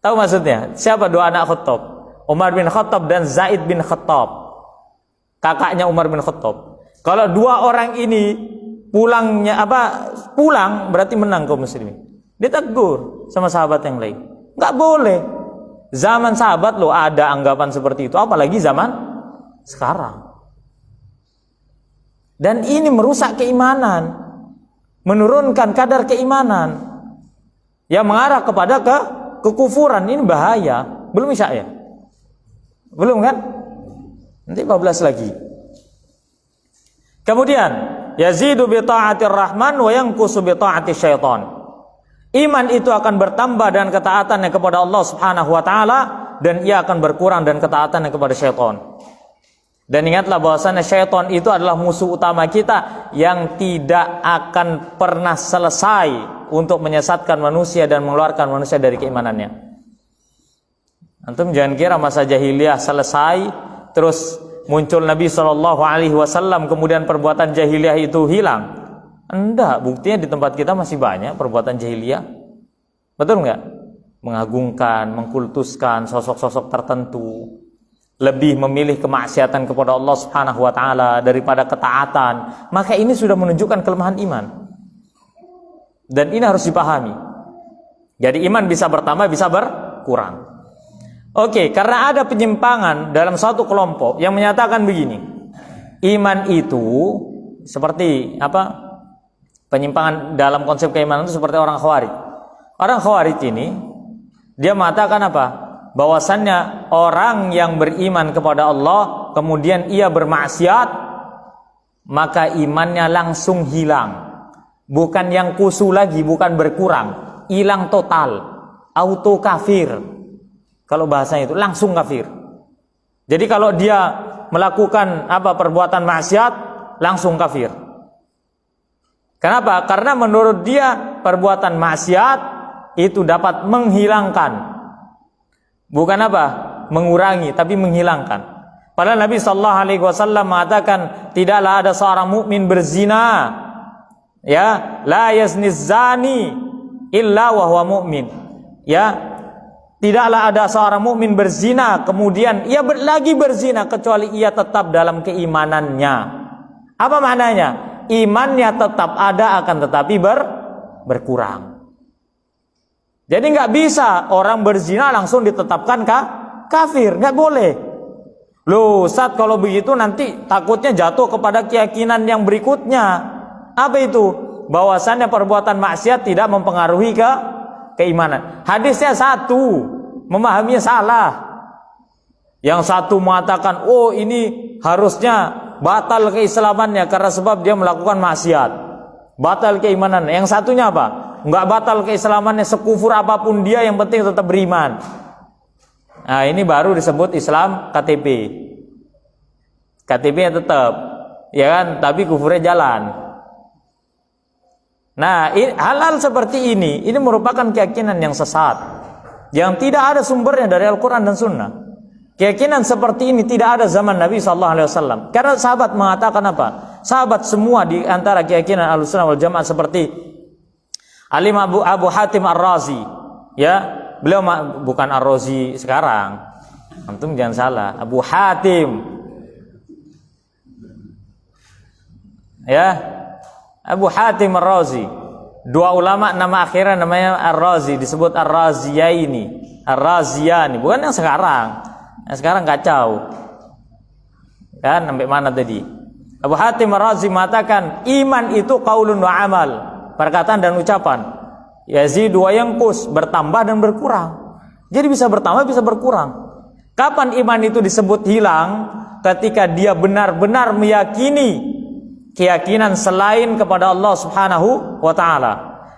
Tahu maksudnya? Siapa dua anak Khattab? Umar bin Khattab dan Zaid bin Khattab. Kakaknya Umar bin Khattab. Kalau dua orang ini pulang berarti menang kaum muslimin. Ditegur sama sahabat yang lain. Enggak boleh. Zaman sahabat loh ada anggapan seperti itu, apalagi zaman sekarang. Dan ini merusak keimanan, menurunkan kadar keimanan yang mengarah kepada kekufuran. Ini bahaya. Belum Isya ya? Belum kan? Nanti 14 lagi. Kemudian yazidu bi ta'atir rahman wa yanqusu bi ta'ati syaitan. Iman itu akan bertambah dan ketaatannya kepada Allah Subhanahu wa taala, dan ia akan berkurang dan ketaatannya kepada syaitan. Dan ingatlah bahwasanya syaitan itu adalah musuh utama kita yang tidak akan pernah selesai untuk menyesatkan manusia dan mengeluarkan manusia dari keimanannya. Antum jangan kira masa jahiliyah selesai terus muncul Nabi SAW, kemudian perbuatan jahiliyah itu hilang. Enggak, buktinya di tempat kita masih banyak perbuatan jahiliyah. Betul enggak? Mengagungkan, mengkultuskan sosok-sosok tertentu, lebih memilih kemaksiatan kepada Allah Subhanahu wa taala daripada ketaatan. Maka ini sudah menunjukkan kelemahan iman. Dan ini harus dipahami. Jadi iman bisa bertambah, bisa berkurang. Oke, karena ada penyimpangan dalam satu kelompok yang menyatakan begini. Iman itu seperti penyimpangan dalam konsep keimanan itu seperti orang Khawarij. Orang Khawarij ini dia mengatakan bahwasannya orang yang beriman kepada Allah kemudian ia bermaksiat, maka imannya langsung hilang. Bukan yang kusu lagi, bukan berkurang, hilang total, auto kafir. Kalau bahasanya itu langsung kafir. Jadi kalau dia melakukan perbuatan maksiat langsung kafir. Kenapa? Karena menurut dia perbuatan maksiat itu dapat menghilangkan, bukan apa? Mengurangi, tapi menghilangkan. Padahal Nabi sallallahu alaihi wasallam mengatakan tidaklah ada seorang mukmin berzina, ya, la yazni zani illa wa huwa mu'min. Ya, tidaklah ada seorang mukmin berzina kemudian ia lagi berzina kecuali ia tetap dalam keimanannya. Apa maknanya? Imannya tetap ada akan tetapi berkurang. Jadi nggak bisa orang berzina langsung ditetapkan kafir, nggak boleh. Loh, Ustaz, kalau begitu nanti takutnya jatuh kepada keyakinan yang berikutnya. Apa itu? Bahwasannya perbuatan maksiat tidak mempengaruhi keimanan. Hadisnya satu, memahaminya salah. Yang satu mengatakan, oh ini harusnya batal keislamannya karena sebab dia melakukan maksiat, batal keimanan. Yang satunya apa? Enggak batal keislamannya, sekufur apapun dia, yang penting tetap beriman. Nah, ini baru disebut Islam KTP. KTP-nya tetap, ya kan? Tapi kufurnya jalan. Nah, hal-hal seperti ini merupakan keyakinan yang sesat, yang tidak ada sumbernya dari Al-Quran dan Sunnah. Keyakinan seperti ini tidak ada zaman Nabi SAW. Karena sahabat mengatakan apa? Sahabat semua di antara keyakinan Ahlussunnah wal Jamaah seperti Al-Imam Abu Hatim Ar-Razi, ya, beliau bukan Ar-Razi sekarang. Antum jangan salah, Abu Hatim. Ya, Abu Hatim Ar-Razi. Dua ulama nama akhirnya namanya Ar-Razi, disebut Ar-Raziyaini, Ar-Raziyani, bukan yang sekarang. Yang sekarang kacau. Kan sampai mana tadi? Abu Hatim Ar-Razi mengatakan iman itu qaulun wa amal, perkataan dan ucapan. Yazidu wa yanqus, bertambah dan berkurang. Jadi bisa bertambah, bisa berkurang. Kapan iman itu disebut hilang? Ketika dia benar-benar meyakini keyakinan selain kepada Allah Subhanahu wa taala.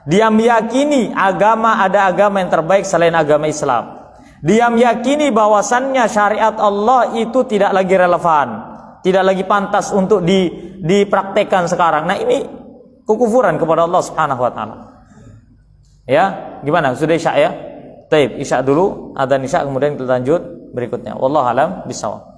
Dia meyakini ada agama yang terbaik selain agama Islam. Dia meyakini bahwasannya syariat Allah itu tidak lagi relevan, tidak lagi pantas untuk dipraktekkan sekarang. Nah, ini kekufuran kepada Allah Subhanahu wa taala. Ya, gimana? Sudah Isya ya? Baik, Isya dulu, adzan Isya kemudian kita lanjut berikutnya. Wallahu alam bishawab.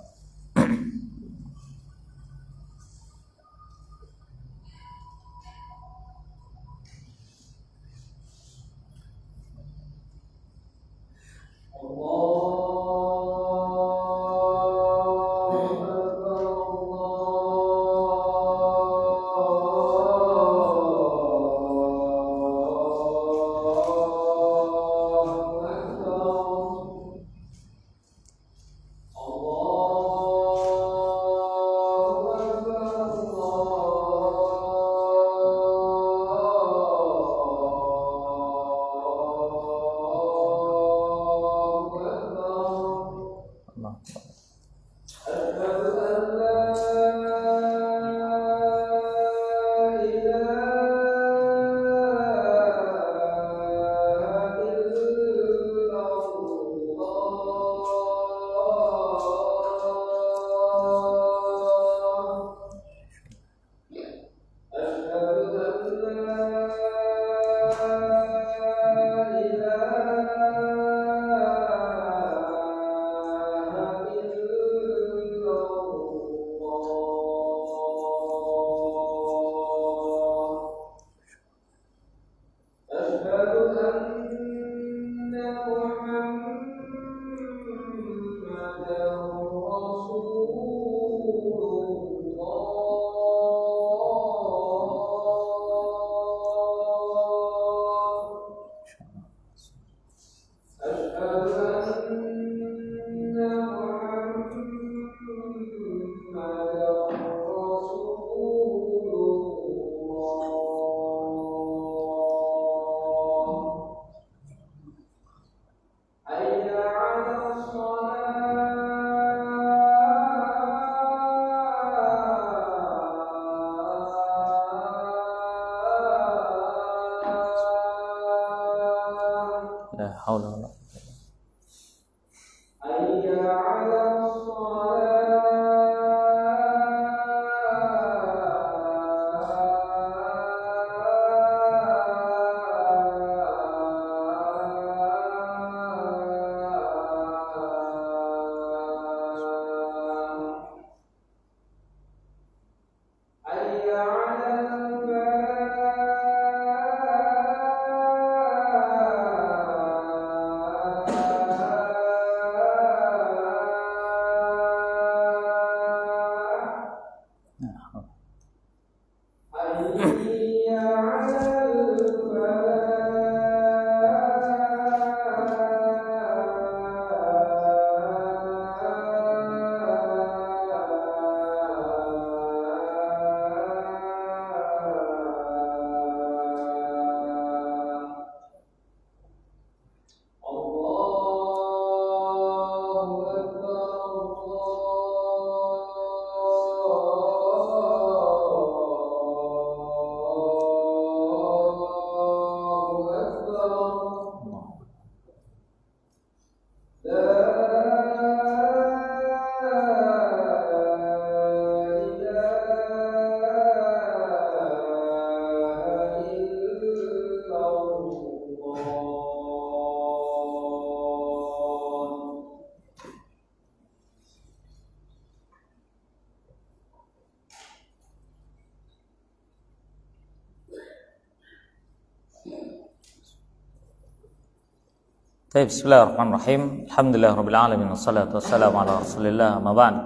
Bismillahirrahmanirrahim. Alhamdulillahirabbil alamin wassalatu wassalamu ala Rasulillah amma ba'd.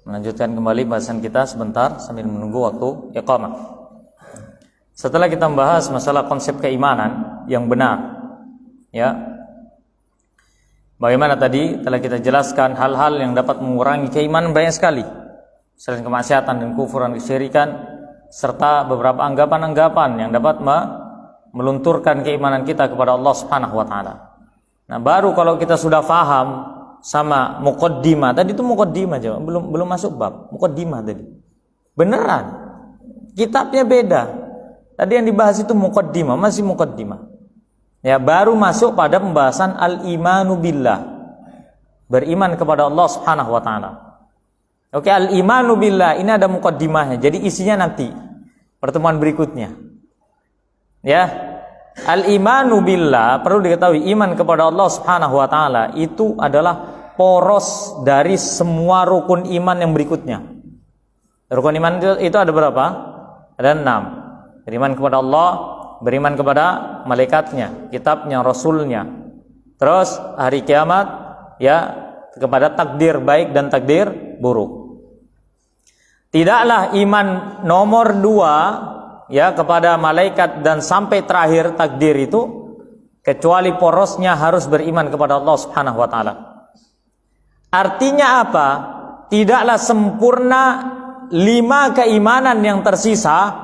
Melanjutkan kembali bahasan kita sebentar sambil menunggu waktu iqamah. Setelah kita membahas masalah konsep keimanan yang benar, ya. Bagaimana tadi telah kita jelaskan hal-hal yang dapat mengurangi keimanan banyak sekali. Selain kemaksiatan dan kufur dan kesyirikan serta beberapa anggapan-anggapan yang dapat melunturkan keimanan kita kepada Allah Subhanahu wa taala. Nah, baru kalau kita sudah faham sama muqaddimah, tadi itu muqaddimah aja, belum masuk bab, muqaddimah tadi. Beneran. Kitabnya beda. Tadi yang dibahas itu muqaddimah, masih muqaddimah. Ya, baru masuk pada pembahasan al-imanu billah. Beriman kepada Allah Subhanahu wa taala. Oke, al-imanu billah ini ada muqaddimahnya. Jadi isinya nanti pertemuan berikutnya. Ya. Al-imanu billah, perlu diketahui iman kepada Allah Subhanahu wa taala itu adalah poros dari semua rukun iman yang berikutnya. Rukun iman itu ada berapa? Ada 6. Beriman kepada Allah, beriman kepada malaikatnya, kitabnya, rasulnya. Terus hari kiamat, ya, kepada takdir baik dan takdir buruk. Tidaklah iman nomor 2, ya, kepada malaikat dan sampai terakhir takdir itu kecuali porosnya harus beriman kepada Allah Subhanahu wa taala. Artinya apa? Tidaklah sempurna 5 keimanan yang tersisa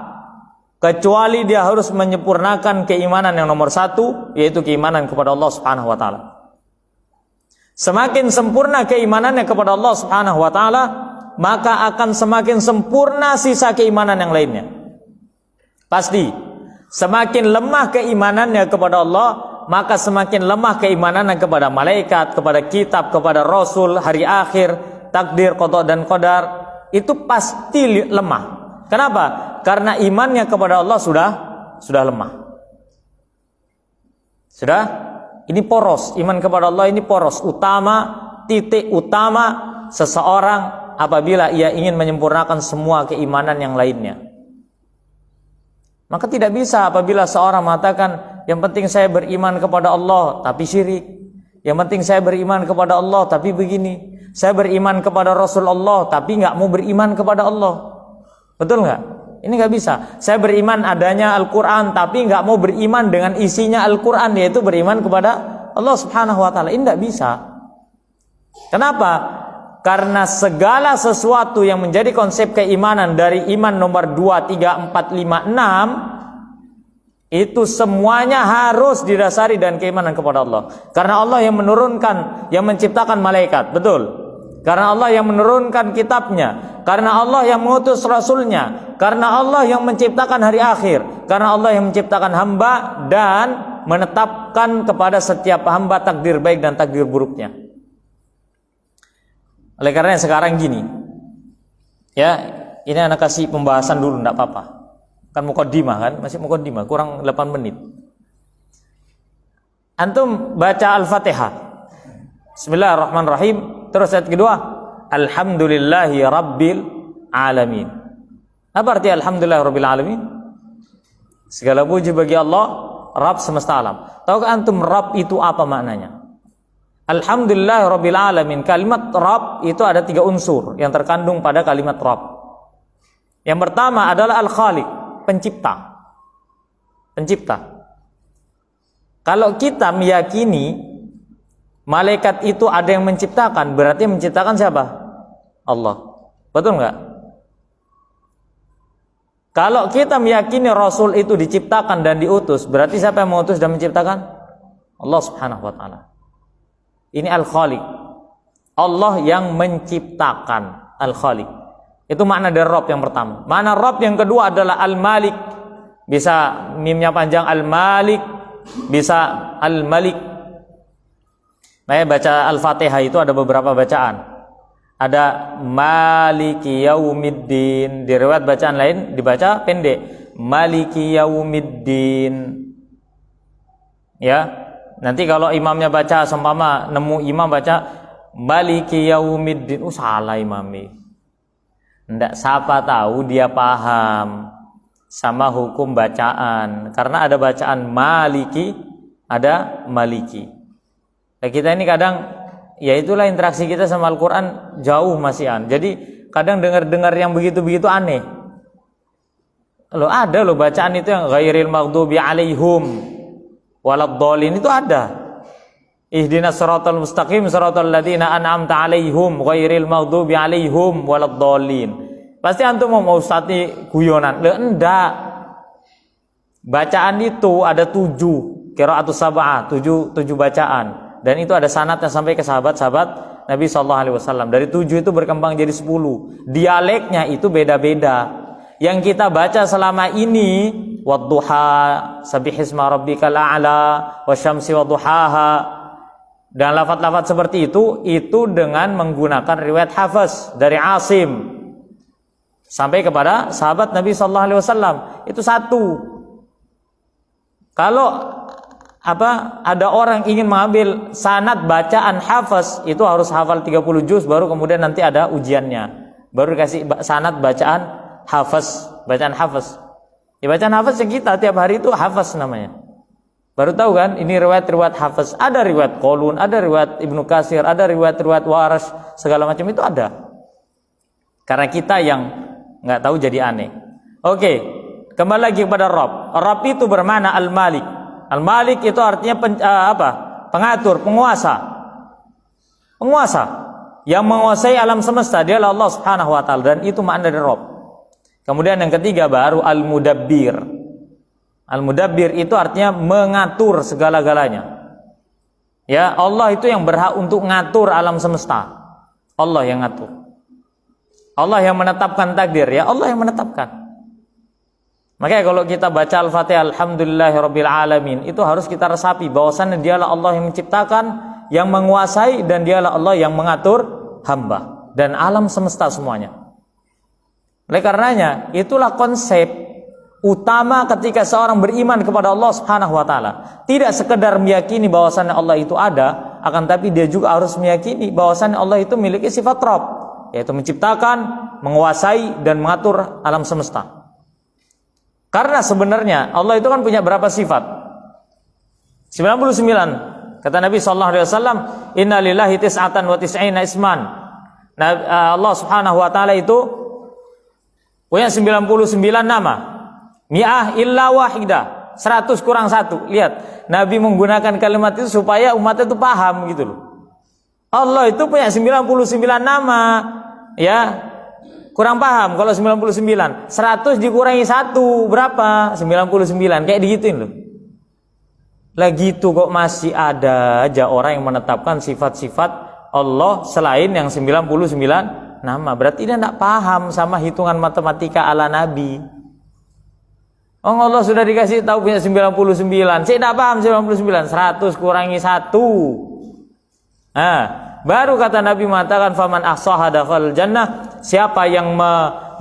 kecuali dia harus menyempurnakan keimanan yang nomor 1, yaitu keimanan kepada Allah Subhanahu wa taala. Semakin sempurna keimanannya kepada Allah Subhanahu wa taala, maka akan semakin sempurna sisa keimanan yang lainnya. Pasti. Semakin lemah keimanannya kepada Allah, maka semakin lemah keimanannya kepada malaikat, kepada kitab, kepada rasul, hari akhir, takdir, qada dan qadar. Itu pasti lemah. Kenapa? Karena imannya kepada Allah sudah lemah. Sudah? Ini poros. Iman kepada Allah ini poros utama, titik utama seseorang apabila ia ingin menyempurnakan semua keimanan yang lainnya. Maka tidak bisa apabila seorang mengatakan yang penting saya beriman kepada Allah tapi syirik. Yang penting saya beriman kepada Allah tapi begini. Saya beriman kepada Rasul Allah tapi nggak mau beriman kepada Allah. Betul nggak? Ini nggak bisa. Saya beriman adanya Al-Quran tapi nggak mau beriman dengan isinya Al-Quran, yaitu beriman kepada Allah Subhanahu wa taala. Ini nggak bisa. Kenapa? Karena segala sesuatu yang menjadi konsep keimanan dari iman nomor 2, 3, 4, 5, 6 itu semuanya harus didasari dan keimanan kepada Allah. Karena Allah yang menurunkan, yang menciptakan malaikat, betul. Karena Allah yang menurunkan kitabnya, karena Allah yang mengutus rasulnya, karena Allah yang menciptakan hari akhir, karena Allah yang menciptakan hamba dan menetapkan kepada setiap hamba takdir baik dan takdir buruknya. Oleh karena sekarang gini, ya, ini anak kasih pembahasan dulu, enggak apa-apa. Kan muqaddimah kan, masih muqaddimah, kurang 8 menit. Antum baca Al-Fatihah. Bismillahirrahmanirrahim. Terus ayat kedua, Alhamdulillahi Rabbil Alamin. Apa arti Alhamdulillahi Rabbil Alamin? Segala puji bagi Allah, Rabb semesta alam. Tahukah antum Rabb itu apa maknanya? Alhamdulillah Rabbil Alamin. Kalimat Rabb itu ada 3 unsur yang terkandung pada kalimat Rabb. Yang pertama adalah Al-Khaliq, pencipta. Pencipta. Kalau kita meyakini malaikat itu ada yang menciptakan, berarti yang menciptakan siapa? Allah. Betul enggak? Kalau kita meyakini Rasul itu diciptakan dan diutus, berarti siapa yang mengutus dan menciptakan? Allah Subhanahu wa taala. Ini Al-Khaliq. Allah yang menciptakan, Al-Khaliq. Itu makna dari Rabb yang pertama. Makna Rabb yang kedua adalah Al-Malik. Bisa mimnya panjang Al-Malik, bisa Al-Malik. Nah, baca Al-Fatihah itu ada beberapa bacaan. Ada Maliki Yaumiddin. Di riwayat bacaan lain dibaca pendek, Maliki Yaumiddin. Ya. Nanti kalau imamnya baca seumpama nemu imam baca Maliki Yaumiddin, salah imami. Ndak siapa tahu dia paham sama hukum bacaan. Karena ada bacaan Maliki, ada Maliki. Nah, kita ini kadang, ya itulah interaksi kita sama Al-Quran jauh masihan. Jadi kadang dengar-dengar yang begitu-begitu aneh. Loh ada loh bacaan itu yang ghairil maghdubi alaihim waladdallin, itu ada. Ihdinas siratal mustaqim siratal ladzina an'amta alaihim ghairil maghdubi alaihim waladdallin. Pasti antum mau ustaz ini guyonan. Loh enggak. Bacaan itu ada 7 qiraatus sab'ah, 7 bacaan. Dan itu ada sanadnya sampai ke sahabat-sahabat Nabi SAW. Dari 7 itu berkembang jadi 10. Dialeknya itu beda-beda. Yang kita baca selama ini, wadduha, sabbihisma rabbikal a'la, wasyamsi wadduhaha, dan lafaz-lafaz seperti itu dengan menggunakan riwayat Hafiz dari Asim sampai kepada sahabat Nabi SAW. Itu 1. Kalau ada orang ingin mengambil sanad bacaan Hafiz, itu harus hafal 30 juz, baru kemudian nanti ada ujiannya. Baru kasih sanad bacaan Hafiz, bacaan Hafiz. Ya bacaan Hafiz yang kita tiap hari itu Hafiz namanya. Baru tahu kan, ini riwayat-riwayat Hafiz. Ada riwayat Qalun, ada riwayat Ibnu Katsir, ada riwayat-riwayat Warash, segala macam itu ada. Karena kita yang nggak tahu jadi aneh. Oke, kembali lagi kepada Rabb. Rabb itu bermakna Al-Malik. Al-Malik itu artinya pengatur, penguasa. Penguasa yang menguasai alam semesta, dialah Allah Subhanahu wa taala, dan itu makna dari Rabb. Kemudian yang ketiga baru Al-Mudabbir. Al-Mudabbir itu artinya mengatur segala-galanya. Ya, Allah itu yang berhak untuk ngatur alam semesta. Allah yang ngatur. Allah yang menetapkan takdir, ya Allah yang menetapkan. Makanya kalau kita baca Al-Fatihah Alhamdulillahirabbil alamin, itu harus kita resapi bahwasannya dialah Allah yang menciptakan, yang menguasai, dan dialah Allah yang mengatur hamba dan alam semesta semuanya. Oleh karenanya, itulah konsep utama ketika seorang beriman kepada Allah Subhanahu wa taala. Tidak sekedar meyakini bahwasannya Allah itu ada, akan tapi dia juga harus meyakini bahwasannya Allah itu memiliki sifat Rabb, yaitu menciptakan, menguasai, dan mengatur alam semesta. Karena sebenarnya Allah itu kan punya berapa sifat? 99. Kata Nabi sallallahu alaihi wasallam, "Inna lillahi tis'atan wa tis'ina isman." Nah, Allah Subhanahu wa taala itu punya 99 nama. Mi'ah illa wahidah, 100 kurang 1. Lihat, Nabi menggunakan kalimat itu supaya umat itu paham gitu loh. Allah itu punya 99 nama, ya. Kurang paham kalau 99. 100 dikurangi 1 berapa? 99. Kayak digituin loh. Lah gitu kok masih ada aja orang yang menetapkan sifat-sifat Allah selain yang 99 nama. Berarti dia tidak paham sama hitungan matematika ala Nabi. Oh, Allah sudah dikasih tahu punya 99. Saya tidak paham 99. 100 kurangi 1. Nah, baru kata Nabi mengatakan faman ahsaha dakhalal jannah. Siapa yang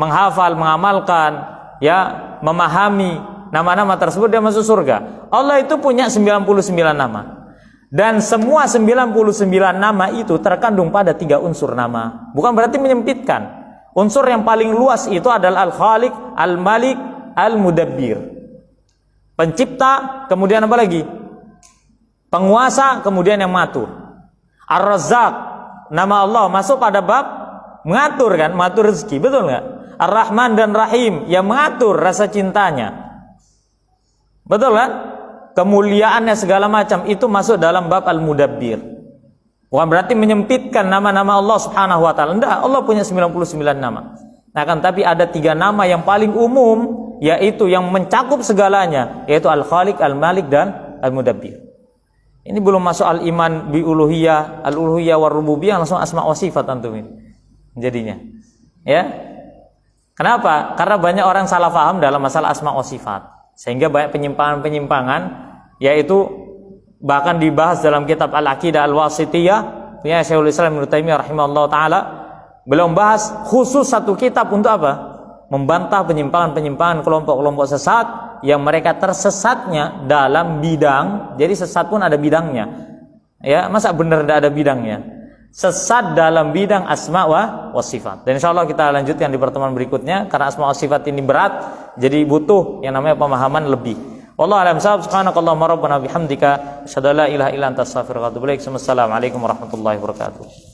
menghafal, mengamalkan, ya, memahami nama-nama tersebut, dia masuk surga. Allah itu punya 99 nama. Dan semua 99 nama itu terkandung pada 3 unsur nama. Bukan berarti menyempitkan. Unsur yang paling luas itu adalah Al-Khaliq, Al-Malik, Al-Mudabbir. Pencipta, kemudian apa lagi? Penguasa, kemudian yang mengatur. Ar-Razzaq, nama Allah masuk pada bab mengatur kan, mengatur rezeki, betul nggak? Ar-Rahman dan Rahim, yang mengatur rasa cintanya. Betul kan? Kemuliaannya segala macam itu masuk dalam bab Al-Mudabbir. Bukan berarti menyempitkan nama-nama Allah Subhanahu wa taala. Enggak, Allah punya 99 nama. Nah, kan tapi ada 3 nama yang paling umum, yaitu yang mencakup segalanya, yaitu Al-Khaliq, Al-Malik, dan Al-Mudabbir. Ini belum masuk al-iman bi uluhiyah, al-uluhiyah war rububiyah, langsung asma wa sifat antum ini. Jadinya. Ya. Kenapa? Karena banyak orang salah paham dalam masalah asma wa sifat. Sehingga banyak penyimpangan-penyimpangan, yaitu bahkan dibahas dalam kitab Al-Aqidah Al-Wasithiyah punya Syekhul Islam Ibnu Taimiyah rahimahullah taala. Beliau membahas khusus satu kitab untuk apa? Membantah penyimpangan-penyimpangan kelompok-kelompok sesat yang mereka tersesatnya dalam bidang. Jadi sesat pun ada bidangnya. Ya, masa benar tidak ada bidangnya? Sesat dalam bidang asma wa sifat. Dan insyaallah kita lanjutkan di pertemuan berikutnya, karena asma wa sifat ini berat, jadi butuh yang namanya pemahaman lebih. Wallahu a'lam bishawab. Subhanakallahumma rabbana bihamdika asyhadu an la ilaha illa anta astaghfiruka wa atubu ilaik. Assalamualaikum warahmatullahi wabarakatuh.